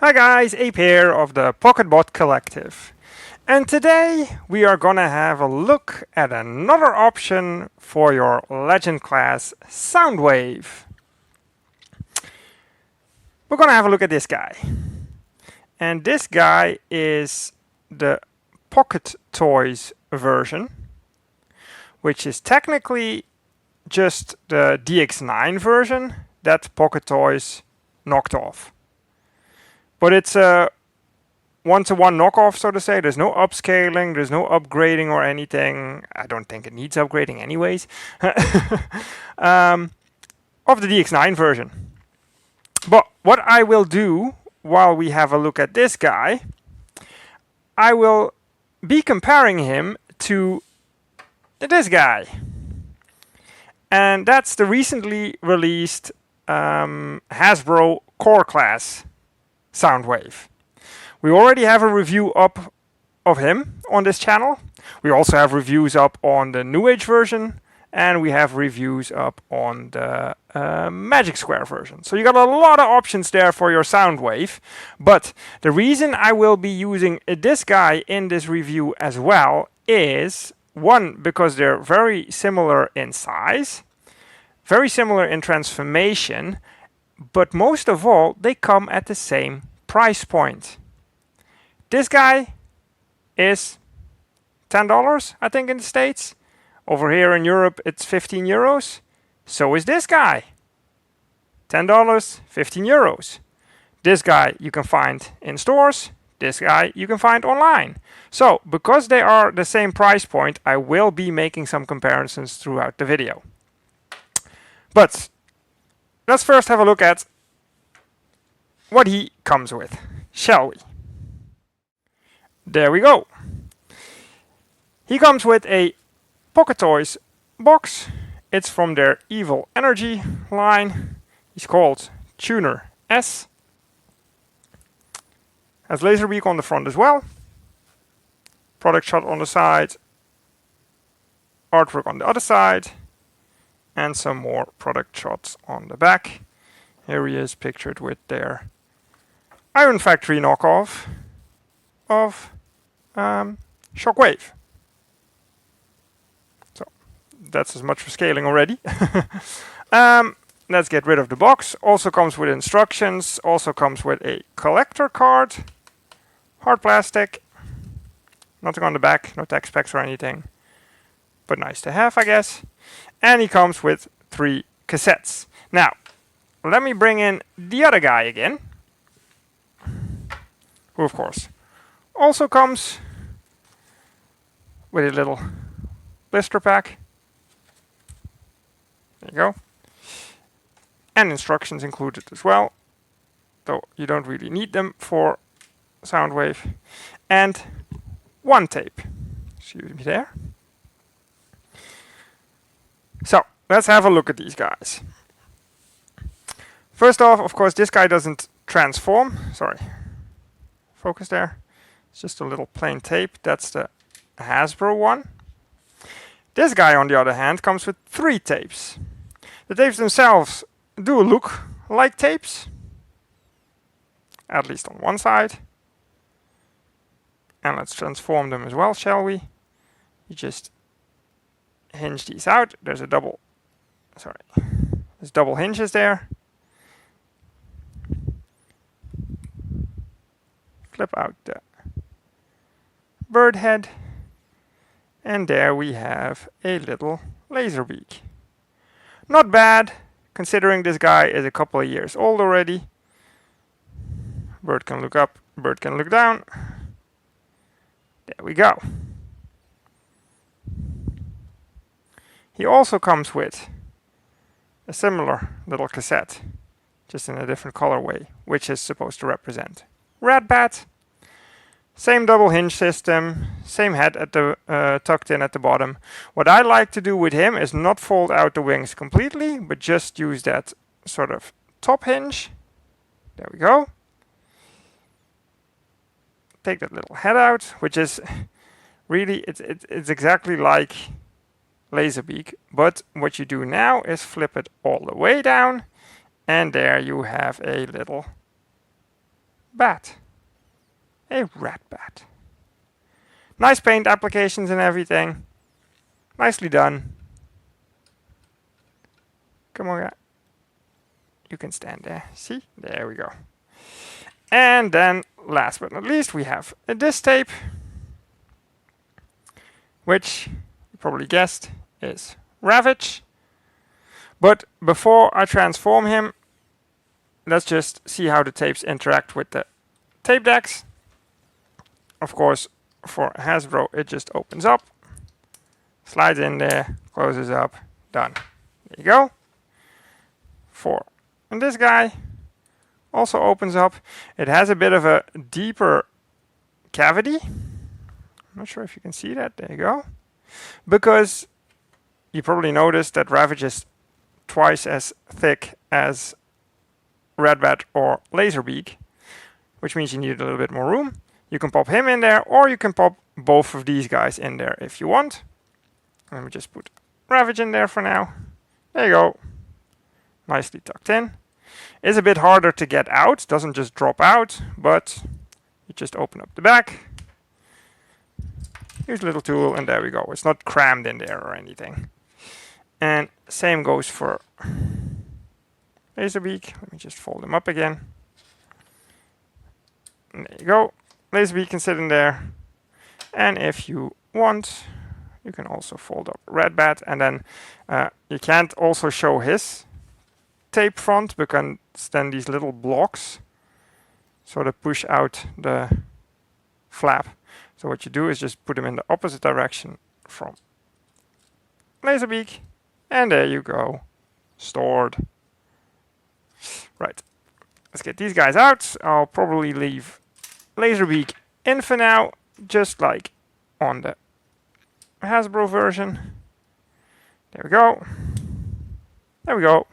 Hi guys, Ape here of the PocketBot Collective. And today we are gonna have a look at another option for your Legend class Soundwave. We're gonna have a look at this guy. And this guy is the PocketToys version, which is technically just the DX9 version that PocketToys knocked off. But it's a one-to-one knockoff, so to say. There's no upscaling, there's no upgrading or anything. I don't think it needs upgrading anyways. Of the DX9 version. But what I will do while we have a look at this guy, I will be comparing him to this guy. And that's the recently released Hasbro Core Class Soundwave. We already have a review up of him on this channel. We also have reviews up on the New Age version, and we have reviews up on the Magic Square version. So you got a lot of options there for your Soundwave. But the reason I will be using this guy in this review as well is, one, because they're very similar in size, very similar in transformation, but most of all, they come at the same price point. This guy is $10, I think, in the States. Over here in Europe, it's 15 euros. So is this guy. $10, 15 euros. This guy you can find in stores. This guy you can find online. So, because they are the same price point, I will be making some comparisons throughout the video. But let's first have a look at what he comes with, shall we? There we go. He comes with a PocketToys box. It's from their Evil Energy line. He's called Tuner.S. Has Laserbeak on the front as well. Product shot on the side. Artwork on the other side. And some more product shots on the back. Here he is pictured with their Iron Factory knockoff of Shockwave. So that's as much for scaling already. Let's get rid of the box. Also comes with instructions. Also comes with a collector card. Hard plastic. Nothing on the back. No tech specs or anything. But nice to have, I guess. And he comes with 3 cassettes. Now, let me bring in the other guy again. Who, of course, also comes with a little blister pack. There you go. And instructions included as well, though you don't really need them for Soundwave. And 1 tape. Excuse me there. So, let's have a look at these guys. First off, of course, this guy doesn't transform. Sorry. Focus there. It's just a little plain tape. That's the Hasbro one. This guy, on the other hand, comes with 3 tapes. The tapes themselves do look like tapes, at least on one side. And let's transform them as well, shall we? You just hinge these out. There's double hinges there. Flip out the bird head, and there we have a little laser beak. Not bad, considering this guy is a couple of years old already. Bird can look up, bird can look down. There we go. He also comes with a similar little cassette, just in a different colorway, which is supposed to represent Red Bat. Same double hinge system, same head at the tucked in at the bottom. What I like to do with him is not fold out the wings completely, but just use that sort of top hinge. There we go. Take that little head out, which is really, it's exactly like Laserbeak, but what you do now is flip it all the way down, and there you have a little bat. A rat bat. Nice paint applications and everything. Nicely done. Come on, guy. You can stand there. See? There we go. And then, last but not least, we have this tape, which you probably guessed is Ravage. But before I transform him, let's just see how the tapes interact with the tape decks. Of course, for Hasbro, it just opens up, slides in there, closes up, done. There you go. And this guy also opens up. It has a bit of a deeper cavity. I'm not sure if you can see that. There you go. Because you probably noticed that Ravage is twice as thick as Red Bat or Laserbeak, which means you need a little bit more room. You can pop him in there, or you can pop both of these guys in there if you want. Let me just put Ravage in there for now. There you go. Nicely tucked in. It's a bit harder to get out, doesn't just drop out, but you just open up the back. Here's a little tool, and there we go. It's not crammed in there or anything. And same goes for Laserbeak. Let me just fold them up again. And there you go. Laserbeak can sit in there. And if you want, you can also fold up Red Bat, and then you can't also show his tape front because then these little blocks sort of push out the flap. So what you do is just put them in the opposite direction from Laserbeak, and there you go, stored. Right, let's get these guys out. I'll probably leave Laserbeak in for now, just like on the Hasbro version. There we go. There we go.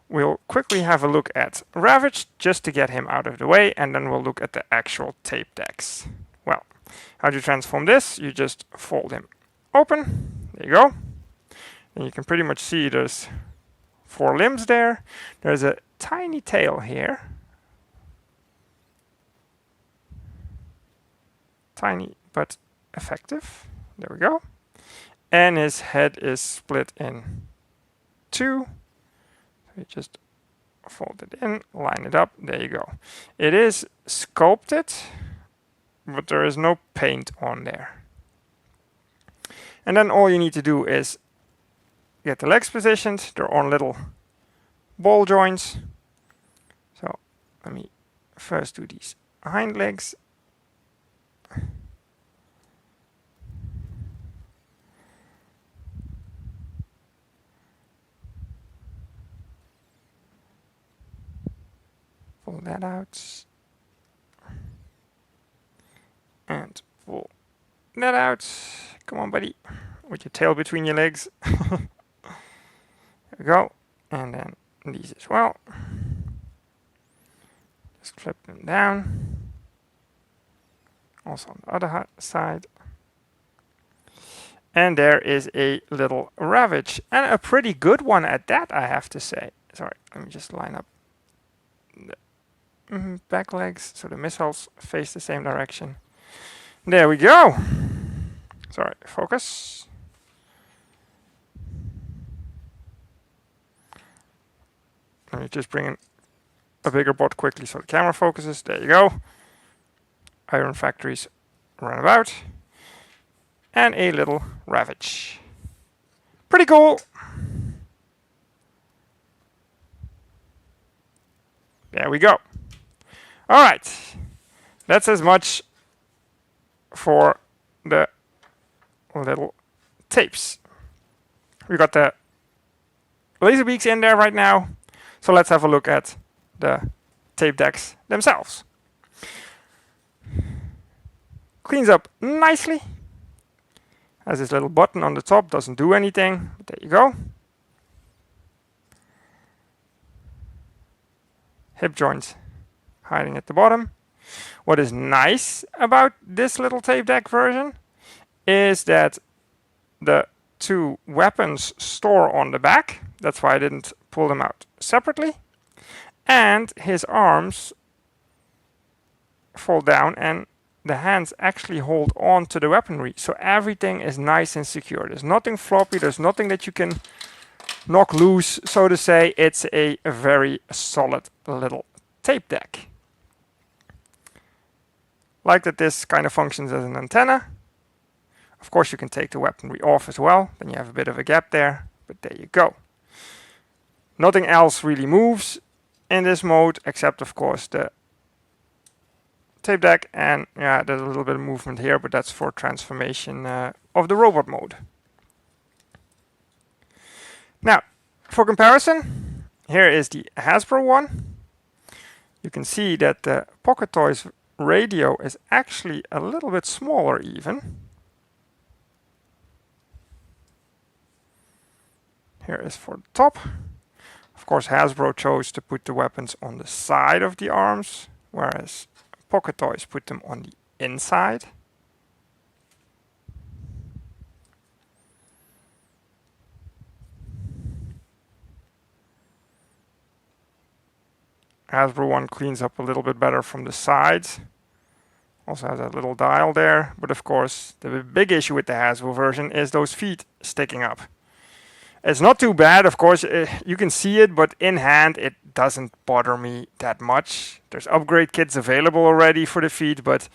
We'll quickly have a look at Ravage just to get him out of the way, and then we'll look at the actual tape decks. Well, how do you transform this? You just fold him open. There you go. And you can pretty much see there's 4 limbs there. There's a tiny tail here. Tiny but effective. There we go. And his head is split in 2. We just fold it in, line it up, there you go. It is sculpted, but there is no paint on there. And then all you need to do is get the legs positioned. They're on little ball joints. So let me first do these hind legs. Pull that out. And pull that out. Come on, buddy. With your tail between your legs. There we go. And then these as well. Just flip them down. Also on the other side. And there is a little Ravage. And a pretty good one at that, I have to say. Sorry, let me just line up the back legs so the missiles face the same direction. There we go. Sorry, focus. Let me just bring in a bigger bot quickly so the camera focuses. There you go. Iron Factories run about. And a little Ravage. Pretty cool. There we go. All right. That's as much for the little tapes. We got the Laserbeaks in there right now. So let's have a look at the tape decks themselves. Cleans up nicely. Has this little button on the top, doesn't do anything. But there you go. Hip joints hiding at the bottom. What is nice about this little tape deck version is that the 2 weapons store on the back. That's why I didn't pull them out separately. and his arms fall down and the hands actually hold on to the weaponry. So everything is nice and secure. There's nothing floppy, there's nothing that you can knock loose, so to say. It's a very solid little tape deck. Like that this kind of functions as an antenna. Of course you can take the weaponry off as well, then you have a bit of a gap there, but there you go. Nothing else really moves in this mode except of course the tape deck, and yeah, there's a little bit of movement here, but that's for transformation of the robot mode. Now, for comparison, here is the Hasbro one. You can see that the PocketToys radio is actually a little bit smaller even. Here is for the top. Of course, Hasbro chose to put the weapons on the side of the arms, whereas PocketToys put them on the inside. Hasbro one cleans up a little bit better from the sides. Also has a little dial there, but of course the big issue with the Hasbro version is those feet sticking up. It's not too bad, of course, you can see it, but in hand it doesn't bother me that much. There's upgrade kits available already for the feet, but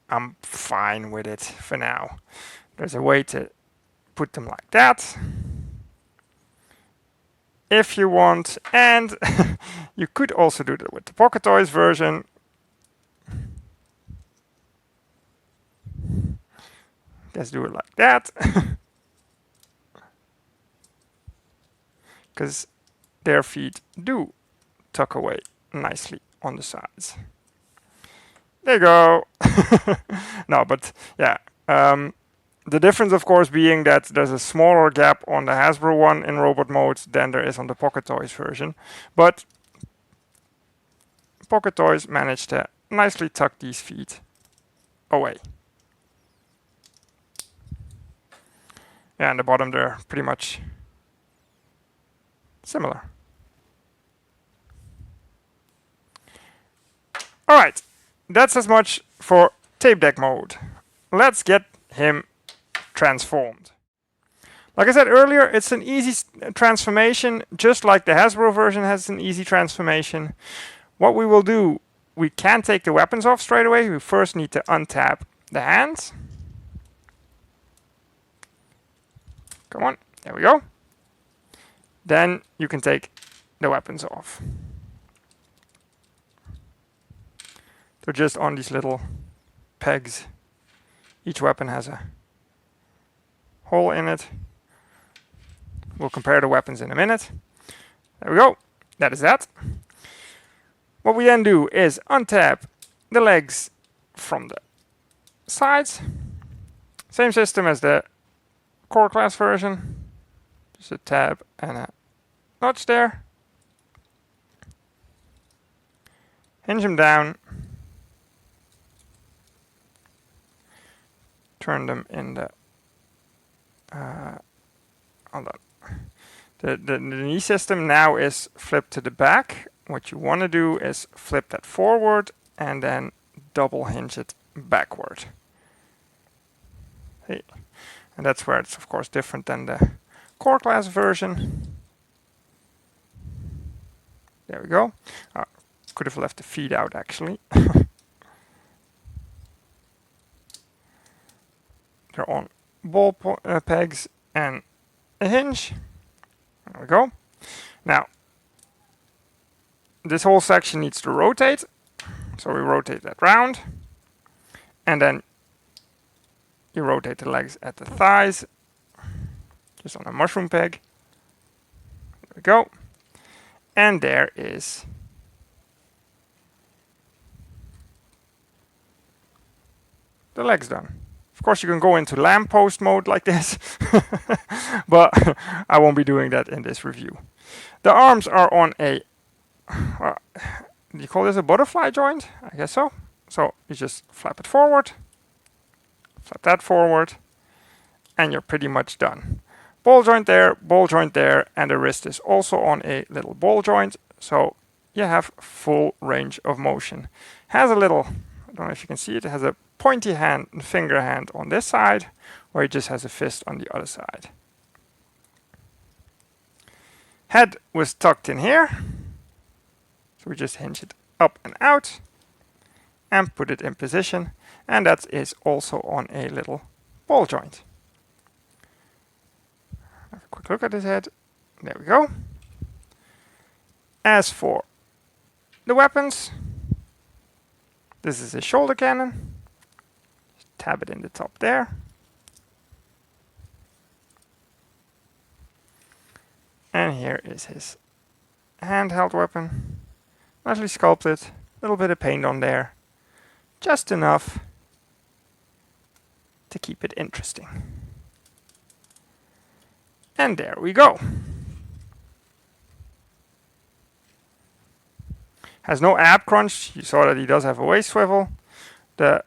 I'm fine with it for now. There's a way to put them like that if you want, and you could also do that with the PocketToys version. Let's do it like that. Because their feet do tuck away nicely on the sides. There you go. No, but yeah. The difference, of course, being that there's a smaller gap on the Hasbro one in robot mode than there is on the PocketToys version. But PocketToys managed to nicely tuck these feet away. Yeah, and the bottom they're pretty much similar. Alright, that's as much for tape deck mode. Let's get him transformed. Like I said earlier, it's an easy transformation, just like the Hasbro version has an easy transformation. What we will do, we can take the weapons off straight away. We first need to untap the hands. Come on, there we go. Then you can take the weapons off. They're just on these little pegs. Each weapon has a hole in it. We'll compare the weapons in a minute. There we go. That is that. What we then do is untap the legs from the sides. Same system as the core class version. Just a tab and a notch there. Hinge them down. Turn them in the hold on. The knee system now is flipped to the back. What you want to do is flip that forward and then double hinge it backward. Hey. And that's where it's of course different than the core class version. There we go. Could have left the feet out actually. They're on ball pegs and a hinge. There we go. Now, this whole section needs to rotate. So we rotate that round. And then you rotate the legs at the thighs. Just on a mushroom peg. There we go. And there is the legs done. Of course, you can go into lamppost mode like this, but I won't be doing that in this review. The arms are on a, do you call this a butterfly joint? I guess so. So you just flap it forward, flap that forward, and you're pretty much done. Ball joint there, and the wrist is also on a little ball joint. So you have full range of motion. Has a little, I don't know if you can see it, has a pointy hand and finger hand on this side, where it just has a fist on the other side. Head was tucked in here, so we just hinge it up and out and put it in position, and that is also on a little ball joint. Have a quick look at his head. There we go. As for the weapons, this is a shoulder cannon. Just tab it in the top there. And here is his handheld weapon. Nicely sculpted, a little bit of paint on there. Just enough to keep it interesting. And there we go. Has no ab crunch. You saw that he does have a waist swivel. The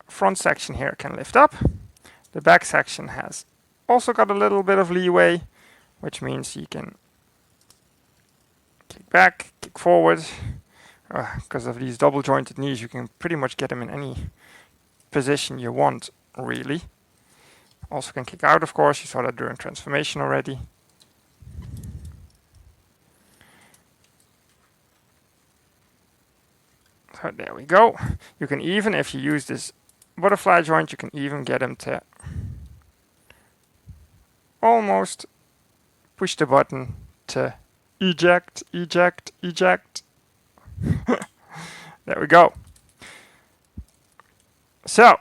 front section here can lift up. The back section has also got a little bit of leeway, which means you can kick back, kick forward. Because of these double jointed knees, you can pretty much get them in any position you want, really. Also can kick out, of course. You saw that during transformation already. So there we go. You can even, if you use this butterfly joint, you can even get him to almost push the button to eject, eject, eject. There we go. So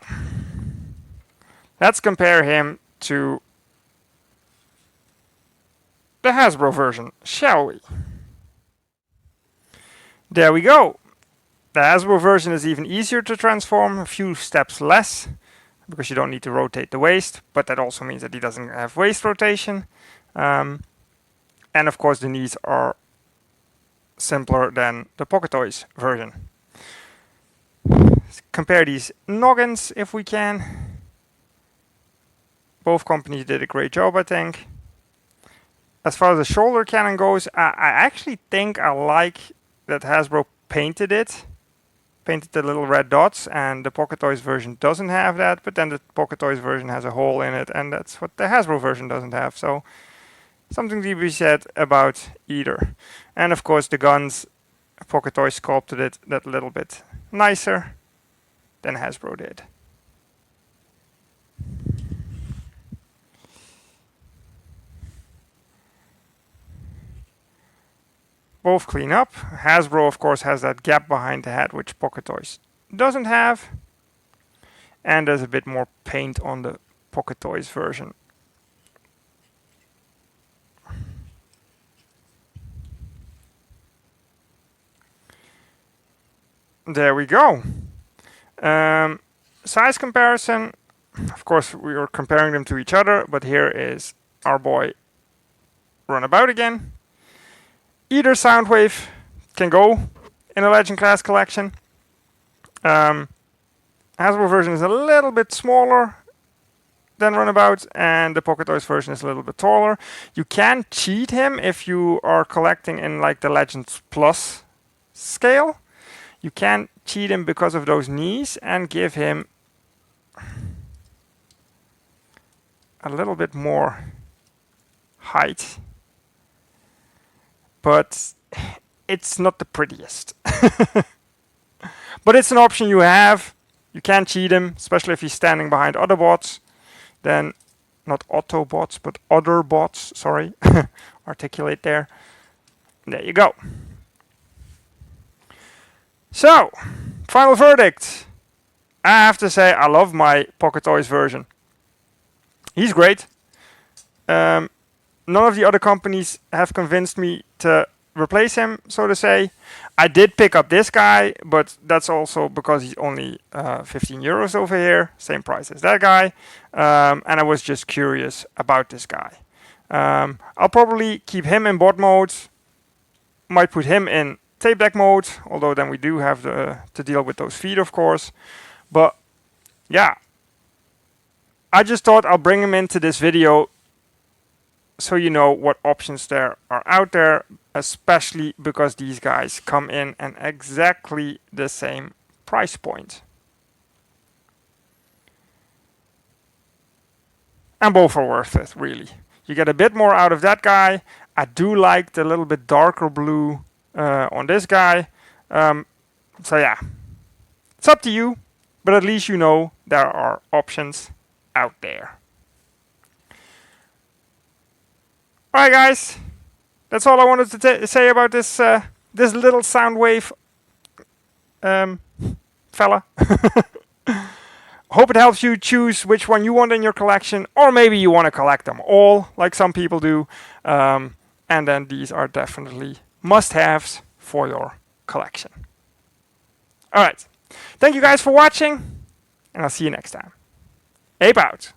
let's compare him to the Hasbro version, shall we? There we go. The Hasbro version is even easier to transform, a few steps less, because you don't need to rotate the waist, but that also means that he doesn't have waist rotation. And of course the knees are simpler than the PocketToys version. Let's compare these noggins if we can. Both companies did a great job, I think. As far as the shoulder cannon goes, I actually think I like that Hasbro painted it. Painted the little red dots, and the PocketToys version doesn't have that, but then the PocketToys version has a hole in it, and that's what the Hasbro version doesn't have. So something to be said about either. And of course the guns, PocketToys sculpted it that little bit nicer than Hasbro did. Both clean up. Hasbro of course has that gap behind the head which PocketToys doesn't have. And there's a bit more paint on the PocketToys version. There we go. Size comparison. Of course we are comparing them to each other, but here is our boy Runabout again. Either Soundwave can go in a Legend class collection. Hasbro version is a little bit smaller than Runabout, and the PocketToys version is a little bit taller. You can cheat him if you are collecting in like the Legends Plus scale. You can cheat him because of those knees and give him a little bit more height. But it's not the prettiest. But it's an option you have. You can cheat him, especially if he's standing behind other bots. Then, not Autobots, but other bots, sorry. Articulate there. There you go. So, final verdict. I have to say I love my PocketToys version. He's great. None of the other companies have convinced me to replace him, so to say. I did pick up this guy, but that's also because he's only 15 euros over here, same price as that guy. And I was just curious about this guy. I'll probably keep him in bot mode. Might put him in tape deck mode, although then we do have to deal with those feet, of course. But yeah, I just thought I'll bring him into this video so you know what options there are out there especially because these guys come in at exactly the same price point. And both are worth it, really. You get a bit more out of that guy. I do like the little bit darker blue on this guy. So yeah, it's up to you, but at least you know there are options out there. Alright guys, that's all I wanted to say about this this little Soundwave fella. Hope it helps you choose which one you want in your collection, or maybe you want to collect them all, like some people do. And then these are definitely must-haves for your collection. Alright, thank you guys for watching, and I'll see you next time. Ape out!